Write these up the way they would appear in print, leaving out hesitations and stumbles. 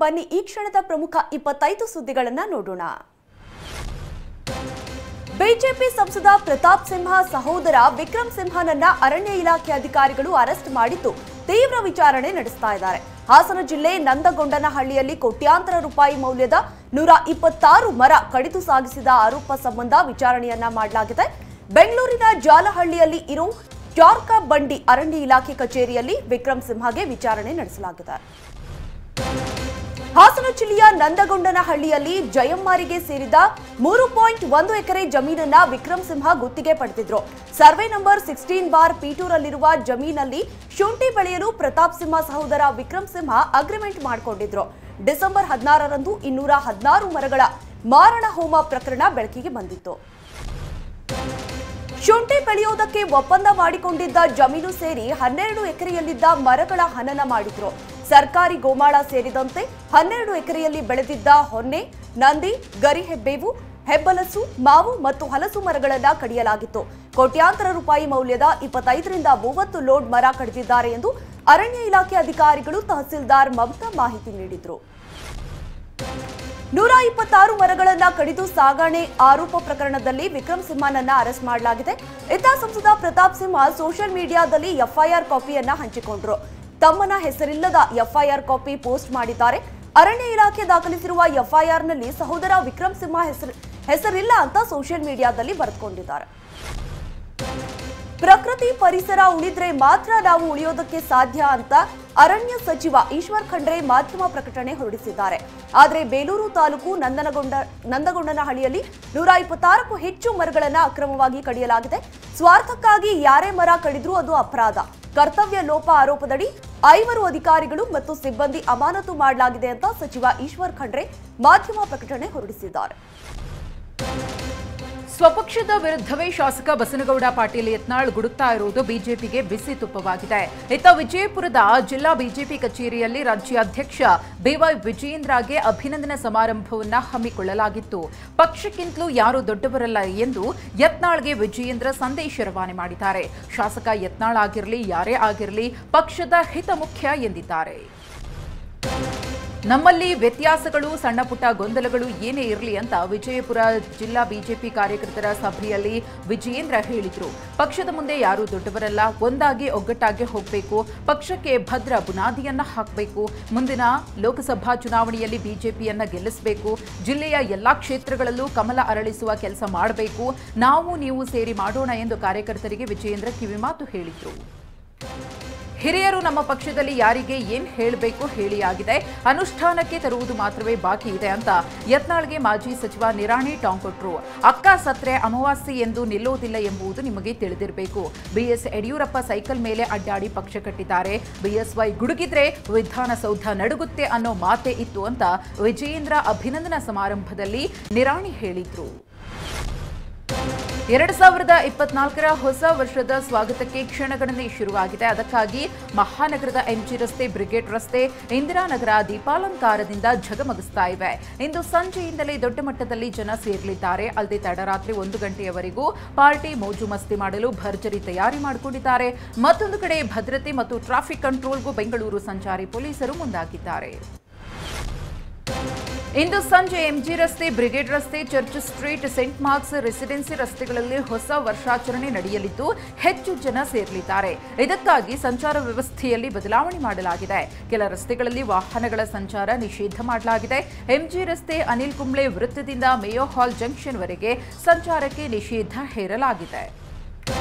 ಬನ್ನಿ ಈ ಕ್ಷಣದ ಪ್ರಮುಖ 25 ಸುದ್ದಿಗಳನ್ನು ನೋಡೋಣ. ಬಿಜೆಪಿ ಸಂಸದ ಪ್ರತಾಪ್ ಸಿಂಹ ಸಹೋದರ ವಿಕ್ರಮ್ ಸಿಂಹನನ್ನ ಅರಣ್ಯ ಇಲಾಖೆ ಅಧಿಕಾರಿಗಳು ಅರೆಸ್ಟ್ ಮಾಡಿದ್ದು ತೀವ್ರ ವಿಚಾರಣೆ ನಡೆಸ್ತಾ ಇದ್ದಾರೆ. ಹಾಸನ ಜಿಲ್ಲೆ ನಂದಗೊಂಡನಹಳ್ಳಿಯಲ್ಲಿ ಕೋಟ್ಯಾಂತರ ರೂಪಾಯಿ ಮೌಲ್ಯದ 126 ಮರ ಕಡಿದು ಸಾಗಿಸಿದ ಆರೋಪ ಸಂಬಂಧ ವಿಚಾರಣೆಯನ್ನ ಮಾಡಲಾಗಿದೆ. ಬೆಂಗಳೂರಿನ ಜಾಲಹಳ್ಳಿಯಲ್ಲಿ ಇರೋ ಜಾರ್ಕಾ ಬಂಡಿ ಅರಣ್ಯ ಇಲಾಖೆ ಕಚೇರಿಯಲ್ಲಿ ವಿಕ್ರಮ್ ಸಿಂಹಗೆ ವಿಚಾರಣೆ ನಡೆಸಲಾಗಿದೆ. ಹಾಸನ ಜಿಲ್ಲೆಯ ನಂದಗೊಂಡನಹಳ್ಳಿಯಲ್ಲಿ ಜಯಮ್ಮಾರಿಗೆ ಸೇರಿದ 3.1 ಎಕರೆ ಜಮೀನನ್ನ ವಿಕ್ರಮ್ ಸಿಂಹ ಗುತ್ತಿಗೆ ಪಡೆದಿದ್ರು. ಸರ್ವೆ ನಂಬರ್ 16 ಪೀಟೂರಲ್ಲಿರುವ ಜಮೀನಲ್ಲಿ ಶುಂಠಿ ಬೆಳೆಯಲು ಪ್ರತಾಪ್ ಸಿಂಹ ಸಹೋದರ ವಿಕ್ರಮ್ ಸಿಂಹ ಅಗ್ರಿಮೆಂಟ್ ಮಾಡಿಕೊಂಡಿದ್ರು. ಡಿಸೆಂಬರ್ 16ರಂದು 216 ಮರಗಳ ಮಾರಣ ಹೋಮ ಪ್ರಕರಣ ಬೆಳಕಿಗೆ ಬಂದಿತ್ತು. ಶುಂಠಿ ಬೆಳೆಯುವುದಕ್ಕೆ ಒಪ್ಪಂದ ಮಾಡಿಕೊಂಡಿದ್ದ ಜಮೀನು ಸೇರಿ 12 ಎಕರೆಯಲ್ಲಿದ್ದ ಮರಗಳ ಹನನ ಮಾಡಿದ್ರು. ಸರ್ಕಾರಿ ಗೋಮಾಳ ಸೇರಿದಂತೆ 12 ಎಕರೆಯಲ್ಲಿ ಬೆಳೆದಿದ್ದ ಹೊನ್ನೆ, ನಂದಿ, ಗರಿಹೆಬ್ಬೇವು, ಹೆಬ್ಬಲಸು, ಮಾವು ಮತ್ತು ಹಲಸು ಮರಗಳನ್ನು ಕಡಿಯಲಾಗಿತ್ತು. ಕೋಟ್ಯಾಂತರ ರೂಪಾಯಿ ಮೌಲ್ಯದ 25 ರಿಂದ 30 ಲೋಡ್ ಮರ ಕಡಿದಿದ್ದಾರೆ ಎಂದು ಅರಣ್ಯ ಇಲಾಖೆ ಅಧಿಕಾರಿಗಳು ತಹಸೀಲ್ದಾರ್ ಮಮತಾ ಮಾಹಿತಿ ನೀಡಿದರು. 126 ಮರಗಳನ್ನ ಕಡಿದು ಸಾಗಣೆ ಆರೋಪ ಪ್ರಕರಣದಲ್ಲಿ ವಿಕ್ರಮ್ ಸಿಂಹನನ್ನ ಅರೆಸ್ಟ್ ಮಾಡಲಾಗಿದೆ. ಇತ್ತ ಸಂಸದ ಪ್ರತಾಪ್ ಸಿಂಹ ಸೋಷಿಯಲ್ ಮೀಡಿಯಾದಲ್ಲಿ ಎಫ್ಐಆರ್ ಕಾಪಿಯನ್ನ ಹಂಚಿಕೊಂಡರು. ತಮ್ಮನ ಹೆಸರಿಲ್ಲದ ಎಫ್ಐಆರ್ ಕಾಪಿ ಪೋಸ್ಟ್ ಮಾಡಿದ್ದಾರೆ. ಅರಣ್ಯ ಇಲಾಖೆ ದಾಖಲಿಸಿರುವ ಎಫ್ಐಆರ್ನಲ್ಲಿ ಸಹೋದರ ವಿಕ್ರಮ್ ಸಿಂಹ ಹೆಸರಿಲ್ಲ ಅಂತ ಸೋಷಿಯಲ್ ಮೀಡಿಯಾದಲ್ಲಿ ಬರೆದುಕೊಂಡಿದ್ದಾರೆ. ಪ್ರಕೃತಿ ಪರಿಸರ ಉಳಿದ್ರೆ ಮಾತ್ರ ನಾವು ಉಳಿಯೋದಕ್ಕೆ ಸಾಧ್ಯ ಅಂತ ಅರಣ್ಯ ಸಚಿವ ಈಶ್ವರ್ ಖಂಡ್ರೆ ಮಾಧ್ಯಮ ಪ್ರಕಟಣೆ ಹೊರಡಿಸಿದ್ದಾರೆ. ಆದರೆ ಬೇಲೂರು ತಾಲೂಕು ನಂದಗೊಂಡನಹಳ್ಳಿಯಲ್ಲಿ 126ಕ್ಕೂ ಹೆಚ್ಚು ಮರಗಳನ್ನು ಅಕ್ರಮವಾಗಿ ಕಡಿಯಲಾಗಿದೆ. ಸ್ವಾರ್ಥಕ್ಕಾಗಿ ಯಾರೇ ಮರ ಕಡಿದ್ರೂ ಅದು ಅಪರಾಧ. ಕರ್ತವ್ಯ ಲೋಪ ಆರೋಪದಡಿ 5 ಅಧಿಕಾರಿಗಳು ಮತ್ತು ಸಿಬ್ಬಂದಿ ಅಮಾನತು ಮಾಡಲಾಗಿದೆ ಅಂತ ಸಚಿವ ಈಶ್ವರ್ ಖಂಡ್ರೆ ಮಾಧ್ಯಮ ಪ್ರಕಟಣೆ ಹೊರಡಿಸಿದ್ದಾರೆ. ಸ್ವಪಕ್ಷದ ವಿರುದ್ಧವೇ ಶಾಸಕ ಬಸನಗೌಡ ಪಾಟೀಲ್ ಯತ್ನಾಳ್ ಗುಡುತ್ತಾ ಇರುವುದು ಬಿಜೆಪಿಗೆ ಬಿಸಿ ತುಪ್ಪವಾಗಿದೆ. ಇತ್ತ ವಿಜಯಪುರದ ಜಿಲ್ಲಾ ಬಿಜೆಪಿ ಕಚೇರಿಯಲ್ಲಿ ರಾಜ್ಯಾಧ್ಯಕ್ಷ ಬಿವೈ ವಿಜಯೇಂದ್ರಗೆ ಅಭಿನಂದನಾ ಸಮಾರಂಭವನ್ನು ಹಮ್ಮಿಕೊಳ್ಳಲಾಗಿತ್ತು. ಪಕ್ಷಕ್ಕಿಂತಲೂ ಯಾರೂ ದೊಡ್ಡವರಲ್ಲ ಎಂದು ಯತ್ನಾಳ್ಗೆ ವಿಜಯೇಂದ್ರ ಸಂದೇಶ ರವಾನೆ ಮಾಡಿದ್ದಾರೆ. ಶಾಸಕ ಯತ್ನಾಳ್ ಆಗಿರಲಿ ಯಾರೇ ಆಗಿರಲಿ ಪಕ್ಷದ ಹಿತ ಮುಖ್ಯ ಎಂದಿದ್ದಾರೆ. ನಮ್ಮಲ್ಲಿ ವ್ಯತ್ಯಾಸಗಳು, ಸಣ್ಣ ಪುಟ್ಟ ಗೊಂದಲಗಳು ಏನೇ ಇರಲಿ ಅಂತ ವಿಜಯಪುರ ಜಿಲ್ಲಾ ಬಿಜೆಪಿ ಕಾರ್ಯಕರ್ತರ ಸಭೆಯಲ್ಲಿ ವಿಜಯೇಂದ್ರ ಹೇಳಿದರು. ಪಕ್ಷದ ಮುಂದೆ ಯಾರೂ ದೊಡ್ಡವರಲ್ಲ, ಒಂದಾಗಿ ಒಗ್ಗಟ್ಟಾಗಿ ಹೋಗಬೇಕು, ಪಕ್ಷಕ್ಕೆ ಭದ್ರ ಬುನಾದಿಯನ್ನ ಹಾಕಬೇಕು, ಮುಂದಿನ ಲೋಕಸಭಾ ಚುನಾವಣೆಯಲ್ಲಿ ಬಿಜೆಪಿಯನ್ನ ಗೆಲ್ಲಿಸಬೇಕು, ಜಿಲ್ಲೆಯ ಎಲ್ಲಾ ಕ್ಷೇತ್ರಗಳಲ್ಲೂ ಕಮಲ ಅರಳಿಸುವ ಕೆಲಸ ಮಾಡಬೇಕು, ನಾವು ನೀವು ಸೇರಿ ಮಾಡೋಣ ಎಂದು ಕಾರ್ಯಕರ್ತರಿಗೆ ವಿಜಯೇಂದ್ರ ಕಿವಿಮಾತು ಹೇಳಿದರು. ಹಿರಿಯರು ನಮ್ಮ ಪಕ್ಷದಲ್ಲಿ ಯಾರಿಗೆ ಏನ್ ಹೇಳಬೇಕು ಹೇಳಿಯಾಗಿದೆ, ಅನುಷ್ಠಾನಕ್ಕೆ ತರುವುದು ಮಾತ್ರವೇ ಬಾಕಿ ಇದೆ ಅಂತ ಯತ್ನಾಳ್ಗೆ ಮಾಜಿ ಸಚಿವ ನಿರಾಣಿ ಟಾಂಗ್ ಕೊಟ್ರು. ಅಕ್ಕ ಸತ್ರೆ ಅಮಾವಾಸ್ಯೆ ಎಂದು ನಿಲ್ಲೋದಿಲ್ಲ ಎಂಬುದು ನಿಮಗೆ ತಿಳಿದಿರಬೇಕು. ಬಿಎಸ್ ಯಡಿಯೂರಪ್ಪ ಸೈಕಲ್ ಮೇಲೆ ಅಡ್ಡಾಡಿ ಪಕ್ಷ ಕಟ್ಟಿದ್ದಾರೆ. ಬಿಎಸ್ವೈ ಗುಡುಗಿದ್ರೆ ವಿಧಾನಸೌಧ ನಡುಗುತ್ತೆ ಅನ್ನೋ ಮಾತೇ ಇತ್ತು ಅಂತ ವಿಜಯೇಂದ್ರ ಅಭಿನಂದನಾ ಸಮಾರಂಭದಲ್ಲಿ ನಿರಾಣಿ ಹೇಳಿದ್ರು. 2024ರ ಹೊಸ ವರ್ಷದ ಸ್ವಾಗತಕ್ಕೆ ಕ್ಷಣಗಣನೆ ಶುರುವಾಗಿದೆ. ಅದಕ್ಕಾಗಿ ಮಹಾನಗರದ ಎಂಜಿ ರಸ್ತೆ, ಬ್ರಿಗೇಡ್ ರಸ್ತೆ, ಇಂದಿರಾನಗರ ದೀಪಾಲಂಕಾರದಿಂದ ಝಗಮಗಿಸ್ತಾ ಇವೆ. ಇಂದು ಸಂಜೆಯಿಂದಲೇ ದೊಡ್ಡ ಮಟ್ಟದಲ್ಲಿ ಜನ ಸೇರಲಿದ್ದಾರೆ. ಅಲ್ಲದೆ ತಡರಾತ್ರಿ 1 ಗಂಟೆಯವರೆಗೂ ಪಾರ್ಟಿ ಮೋಜು ಮಸ್ತಿ ಮಾಡಲು ಭರ್ಜರಿ ತಯಾರಿ ಮಾಡಿಕೊಂಡಿದ್ದಾರೆ. ಮತ್ತೊಂದು ಕಡೆ ಭದ್ರತೆ ಮತ್ತು ಟ್ರಾಫಿಕ್ ಕಂಟ್ರೋಲ್ಗೂ ಬೆಂಗಳೂರು ಸಂಚಾರಿ ಪೊಲೀಸರು ಮುಂದಾಗಿದ್ದಾರೆ. ಇಂದು ಸಂಜೆ ಎಂಜಿ ರಸ್ತೆ, ಬ್ರಿಗೇಡ್ ರಸ್ತೆ, church street, Saint marks residency ರಸ್ತೆಗಳಲ್ಲಿ ಹೊಸ ವರ್ಷಾಚರಣೆ ನಡೆಯಲಿದ್ದು ಹೆಚ್ಚು ಜನ ಸೇರಲಿದ್ದಾರೆ. ಇದಕ್ಕಾಗಿ ಸಂಚಾರ ವ್ಯವಸ್ಥೆಯಲ್ಲಿ ಬದಲಾವಣೆ ಮಾಡಲಾಗಿದೆ. ಕೆಲ ರಸ್ತೆಗಳಲ್ಲಿ ವಾಹನಗಳ ಸಂಚಾರ ನಿಷೇಧ ಮಾಡಲಾಗಿದೆ. ಎಂಜಿ ರಸ್ತೆ, ಅನಿಲ್ ಕುಂಬ್ಳೆ ವೃತ್ತದಿಂದ ಮೇಯೋ ಹಾಲ್ ಜಂಕ್ಷನ್ವರೆಗೆ ಸಂಚಾರಕ್ಕೆ ನಿಷೇಧ ಹೇರಲಾಗಿದೆ.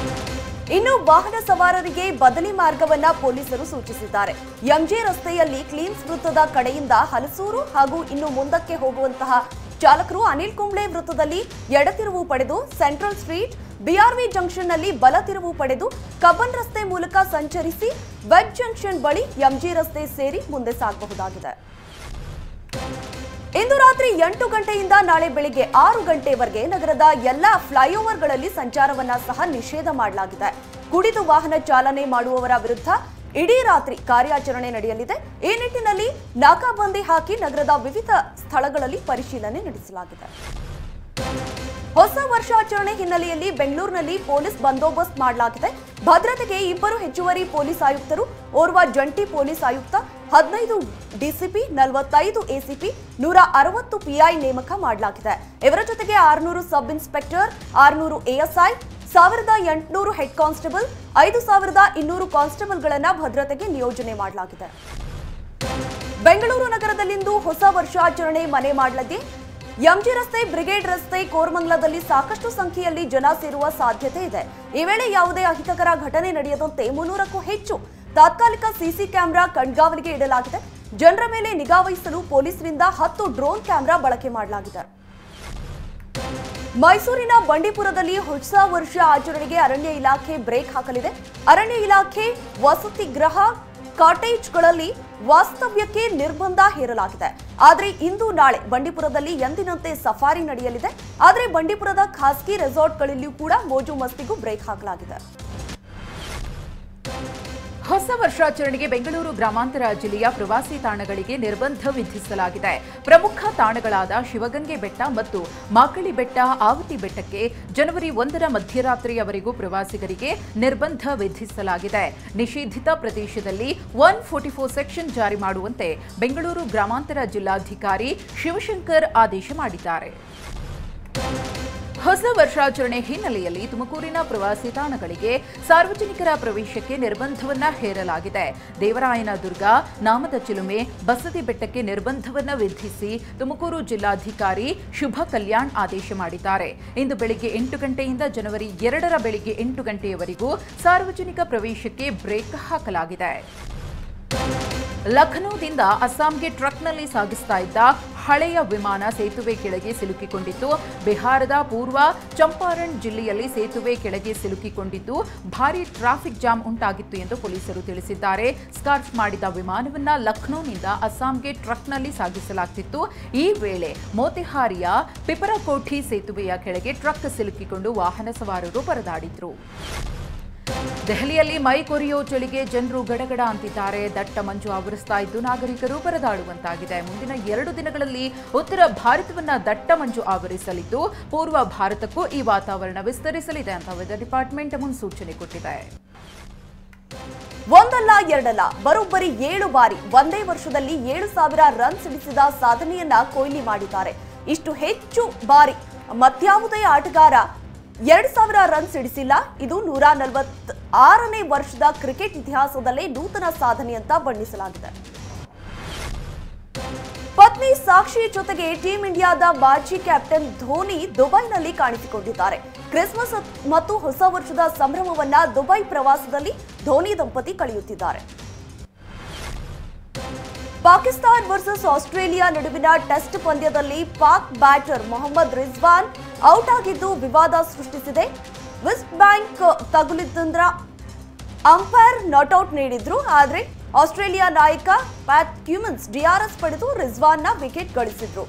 ಇನ್ನು ವಾಹನ ಸವಾರರಿಗೆ ಬದಲಿ ಮಾರ್ಗವನ್ನ ಪೊಲೀಸರು ಸೂಚಿಸಿದ್ದಾರೆ. ಎಂಜೆ ರಸ್ತೆಯಲ್ಲಿ ಕ್ಲೀನ್ಸ್ ವೃತ್ತದ ಕಡೆಯಿಂದ ಹಲಸೂರು ಹಾಗೂ ಇನ್ನು ಮುಂದಕ್ಕೆ ಹೋಗುವಂತಹ ಚಾಲಕರು ಅನಿಲ್ ಕುಂಬ್ಳೆ ವೃತ್ತದಲ್ಲಿ ಎಡತಿರುವು ಪಡೆದು ಸೆಂಟ್ರಲ್ ಸ್ಟ್ರೀಟ್, ಬಿಆರ್ವಿ ಜಂಕ್ಷನ್ನಲ್ಲಿ ಬಲ ತಿರುವು ಪಡೆದು ಕಬ್ಬನ್ ರಸ್ತೆ ಮೂಲಕ ಸಂಚರಿಸಿ ವೆಬ್ ಜಂಕ್ಷನ್ ಬಳಿ ಎಂಜಿ ರಸ್ತೆ ಸೇರಿ ಮುಂದೆ ಸಾಗಬಹುದಾಗಿದೆ. ಇಂದು ರಾತ್ರಿ 8 ಗಂಟೆಯಿಂದ ನಾಳೆ ಬೆಳಿಗ್ಗೆ 6 ಗಂಟೆವರೆಗೆ ನಗರದ ಎಲ್ಲಾ ಫ್ಲೈಓವರ್ಗಳಲ್ಲಿ ಸಂಚಾರವನ್ನ ಸಹ ನಿಷೇಧ ಮಾಡಲಾಗಿದೆ. ಕುಡಿದು ವಾಹನ ಚಾಲನೆ ಮಾಡುವವರ ವಿರುದ್ಧ ಇಡೀ ರಾತ್ರಿ ಕಾರ್ಯಾಚರಣೆ ನಡೆಯಲಿದೆ. ಈ ನಿಟ್ಟಿನಲ್ಲಿ ನಾಕಾಬಂದಿ ಹಾಕಿ ನಗರದ ವಿವಿಧ ಸ್ಥಳಗಳಲ್ಲಿ ಪರಿಶೀಲನೆ ನಡೆಸಲಾಗಿದೆ. ಹೊಸ ವರ್ಷಾಚರಣೆ ಹಿನ್ನೆಲೆಯಲ್ಲಿ ಬೆಂಗಳೂರಿನಲ್ಲಿ ಪೊಲೀಸ್ ಬಂದೋಬಸ್ತ್ ಮಾಡಲಾಗಿದೆ. ಭದ್ರತೆಗೆ 2 ಹೆಚ್ಚುವರಿ ಪೊಲೀಸ್ ಆಯುಕ್ತರು, ಓರ್ವ ಜಂಟಿ ಪೊಲೀಸ್ ಆಯುಕ್ತ, 15 ಡಿಸಿಪಿ, 45 ಎಸಿಪಿ, 160 ಪಿಐ ನೇಮಕ ಮಾಡಲಾಗಿದೆ. ಇವರ ಜೊತೆಗೆ 600 sub inspector, 600 ASI, 1800 head constable, 5200 ಕಾನ್ಸ್ಟೇಬಲ್ಗಳನ್ನು ಭದ್ರತೆಗೆ ನಿಯೋಜನೆ ಮಾಡಲಾಗಿದೆ. ಬೆಂಗಳೂರು ನಗರದಲ್ಲಿಂದು ಹೊಸ ವರ್ಷಾಚರಣೆ ಮನೆ ಮಾಡಲಾಗಿದೆ. ಎಂಜಿ ರಸ್ತೆ, ಬ್ರಿಗೇಡ್ ರಸ್ತೆ, ಕೋರಮಂಗಲದಲ್ಲಿ ಸಾಕಷ್ಟು ಸಂಖ್ಯೆಯಲ್ಲಿ ಜನ ಸೇರುವ ಸಾಧ್ಯತೆ ಇದೆ. ಈ ವೇಳೆ ಯಾವುದೇ ಅಹಿತಕರ ಘಟನೆ ನಡೆಯದಂತೆ 300ಕ್ಕೂ ಹೆಚ್ಚು ತಾತ್ಕಾಲಿಕ ಸಿಸಿ ಕ್ಯಾಮೆರಾ ಕಣ್ಗಾವಲಿಗೆ ಇಡಲಾಗಿದೆ. ಜನರ ಮೇಲೆ ನಿಗಾ ವಹಿಸಲು ಪೊಲೀಸರಿಂದ 10 ಡ್ರೋನ್ ಕ್ಯಾಮೆರಾ ಬಳಕೆ ಮಾಡಲಾಗಿದೆ. ಮೈಸೂರಿನ ಬಂಡೀಪುರದಲ್ಲಿ ಹೊಸ ವರ್ಷ ಆಚರಣೆಗೆ ಅರಣ್ಯ ಇಲಾಖೆ ಬ್ರೇಕ್ ಹಾಕಲಿದೆ. ಅರಣ್ಯ ಇಲಾಖೆ ವಸತಿ ಗೃಹ ಕಾಟೇಜ್ಗಳಲ್ಲಿ ವಾಸ್ತವ್ಯಕ್ಕೆ ನಿರ್ಬಂಧ ಹೇರಲಾಗಿದೆ. ಆದರೆ ಇಂದು ನಾಳೆ ಬಂಡೀಪುರದಲ್ಲಿ ಎಂದಿನಂತೆ ಸಫಾರಿ ನಡೆಯಲಿದೆ. ಆದರೆ ಬಂಡೀಪುರದ ಖಾಸಗಿ ರೆಸಾರ್ಟ್ಗಳಲ್ಲಿಯೂ ಕೂಡ ಮೋಜು ಮಸ್ತಿಗೂ ಬ್ರೇಕ್ ಹಾಕಲಾಗಿದೆ. ಹೊಸ ವರ್ಷಾಚರಣೆಗೆ ಬೆಂಗಳೂರು ಗ್ರಾಮಾಂತರ ಜಿಲ್ಲೆಯ ಪ್ರವಾಸಿ ತಾಣಗಳಿಗೆ ನಿರ್ಬಂಧ ವಿಧಿಸಲಾಗಿದೆ. ಪ್ರಮುಖ ತಾಣಗಳಾದ ಶಿವಗಂಗೆ ಬೆಟ್ಟ ಮತ್ತು ಮಾಕಳಿ ಬೆಟ್ಟ, ಆವತಿ ಬೆಟ್ಟಕ್ಕೆ ಜನವರಿ 1ರ ಮಧ್ಯರಾತ್ರಿಯವರೆಗೂ ಪ್ರವಾಸಿಗರಿಗೆ ನಿರ್ಬಂಧ ವಿಧಿಸಲಾಗಿದೆ. ನಿಷೇಧಿತ ಪ್ರದೇಶದಲ್ಲಿ 144 ಸೆಕ್ಷನ್ ಜಾರಿ ಮಾಡುವಂತೆ ಬೆಂಗಳೂರು ಗ್ರಾಮಾಂತರ ಜಿಲ್ಲಾಧಿಕಾರಿ ಶಿವಶಂಕರ್ ಆದೇಶ ಮಾಡಿದ್ದಾರೆ. ಹೊಸ ವರ್ಷಾಚರಣೆ ಹಿನ್ನೆಲೆಯಲ್ಲಿ ತುಮಕೂರಿನ ಪ್ರವಾಸಿ ತಾಣಗಳಿಗೆ ಸಾರ್ವಜನಿಕರ ಪ್ರವೇಶಕ್ಕೆ ನಿರ್ಬಂಧವನ್ನ ಹೇರಲಾಗಿದೆ. ದೇವರಾಯನದುರ್ಗ, ನಾಮದ ಚಿಲುಮೆ, ಬಸದಿ ಬೆಟ್ಟಕ್ಕೆ ನಿರ್ಬಂಧವನ್ನ ವಿಧಿಸಿ ತುಮಕೂರು ಜಿಲ್ಲಾಧಿಕಾರಿ ಶುಭ ಕಲ್ಯಾಣ್ ಆದೇಶ ಮಾಡಿದ್ದಾರೆ. ಇಂದು ಬೆಳಿಗ್ಗೆ 8 ಗಂಟೆಯಿಂದ ಜನವರಿ 2ರ ಬೆಳಿಗ್ಗೆ 8 ಗಂಟೆಯವರೆಗೂ ಸಾರ್ವಜನಿಕ ಪ್ರವೇಶಕ್ಕೆ ಬ್ರೇಕ್ ಹಾಕಲಾಗಿದೆ. ಲಖನೌದಿಂದ ಅಸ್ಸಾಂಗೆ ಟ್ರಕ್ನಲ್ಲಿ ಸಾಗಿಸ್ತಾ ಇದ್ದ ಹಳೆಯ ವಿಮಾನ ಸೇತುವೆ ಕೆಳಗೆ ಸಿಲುಕಿಕೊಂಡಿತ್ತು. ಬಿಹಾರದ ಪೂರ್ವ ಚಂಪಾರಣ್ ಜಿಲ್ಲೆಯಲ್ಲಿ ಸೇತುವೆ ಕೆಳಗೆ ಸಿಲುಕಿಕೊಂಡಿದ್ದು ಭಾರೀ ಟ್ರಾಫಿಕ್ ಜಾಮ್ ಉಂಟಾಗಿತ್ತು ಎಂದು ಪೊಲೀಸರು ತಿಳಿಸಿದ್ದಾರೆ. ಸ್ಕಾರ್ಫ್ ಮಾಡಿದ ವಿಮಾನವನ್ನ ಲಖನೌನಿಂದ ಅಸ್ಸಾಂಗೆ ಟ್ರಕ್ನಲ್ಲಿ ಸಾಗಿಸಲಾಗುತ್ತಿತ್ತು. ಈ ವೇಳೆ ಮೋತಿಹಾರಿಯ ಪಿಪರಕೋಠಿ ಸೇತುವೆಯ ಕೆಳಗೆ ಟ್ರಕ್ ಸಿಲುಕಿಕೊಂಡು ವಾಹನ ಸವಾರರು ಪರದಾಡಿದ್ರು. ದೆಹಲಿಯಲ್ಲಿ ಮೈ ಕೊರೆಯೋ ಚಳಿಗೆ ಜನರು ಗಡಗಡ ಅಂತಿದ್ದಾರೆ. ದಟ್ಟ ಮಂಜು ಆವರಿಸ್ತಾ ಇದ್ದು ನಾಗರಿಕರು ಪರದಾಡುವಂತಾಗಿದೆ. ಮುಂದಿನ 2 ದಿನಗಳಲ್ಲಿ ಉತ್ತರ ಭಾರತವನ್ನ ದಟ್ಟ ಮಂಜು ಆವರಿಸಲಿದ್ದು ಪೂರ್ವ ಭಾರತಕ್ಕೂ ಈ ವಾತಾವರಣ ವಿಸ್ತರಿಸಲಿದೆ ಅಂತ ವೆದರ್ ಡಿಪಾರ್ಟ್ಮೆಂಟ್ ಮುನ್ಸೂಚನೆ ಕೊಟ್ಟಿದೆ. ಒಂದಲ್ಲ ಎರಡಲ್ಲ, ಬರೋಬ್ಬರಿ 7 ಬಾರಿ ಒಂದೇ ವರ್ಷದಲ್ಲಿ 7000 ರನ್ ಸಿಡಿಸಿದ ಸಾಧನೆಯನ್ನ ಕೊಹ್ಲಿ ಮಾಡಿದ್ದಾರೆ. ಇಷ್ಟು ಹೆಚ್ಚು ಬಾರಿ ಮತ್ಯಾವುದೇ ಆಟಗಾರ 2000 ರನ್ ಸಿಡಿಸಿಲ್ಲ. ಇದು 146ನೇ ವರ್ಷದ ಕ್ರಿಕೆಟ್ ಇತಿಹಾಸದಲ್ಲೇ ನೂತನ ಸಾಧನೆ ಅಂತ ಬಣ್ಣಿಸಲಾಗಿದೆ. ಪತ್ನಿ ಸಾಕ್ಷಿ ಜೊತೆಗೆ ಟೀಂ ಇಂಡಿಯಾದ ಮಾಜಿ ಕ್ಯಾಪ್ಟನ್ ಧೋನಿ ದುಬೈನಲ್ಲಿ ಕಾಣಿಸಿಕೊಂಡಿದ್ದಾರೆ. ಕ್ರಿಸ್ಮಸ್ ಮತ್ತು ಹೊಸ ವರ್ಷದ ಸಂಭ್ರಮವನ್ನ ದುಬೈ ಪ್ರವಾಸದಲ್ಲಿ ಧೋನಿ ದಂಪತಿ ಕಳೆಯುತ್ತಿದ್ದಾರೆ. ಪಾಕಿಸ್ತಾನ ವರ್ಸಸ್ ಆಸ್ಟ್ರೇಲಿಯಾ ನಡುವಿನ ಟೆಸ್ಟ್ ಪಂದ್ಯದಲ್ಲಿ ಪಾಕ್ ಬ್ಯಾಟರ್ ಮೊಹಮ್ಮದ್ ರಿಜ್ವಾನ್ ಔಟ್ ಆಗಿದ್ದು ವಿವಾದ ಸೃಷ್ಟಿಸಿದೆ. ವೆಸ್ಟ್ ಬ್ಯಾಂಕ್ ತಗುಲಿದ್ರಿಂದ ಅಂಪೈರ್ ನಾಟ್ಔಟ್ ನೀಡಿದ್ರು. ಆದರೆ ಆಸ್ಟ್ರೇಲಿಯಾ ನಾಯಕ ಪ್ಯಾಟ್ ಕ್ಯೂಮನ್ಸ್ ಡಿಆರ್ಎಸ್ ಪಡೆದು ರಿಜ್ವಾನ್ನ ವಿಕೆಟ್ ಗಳಿಸಿದ್ರು.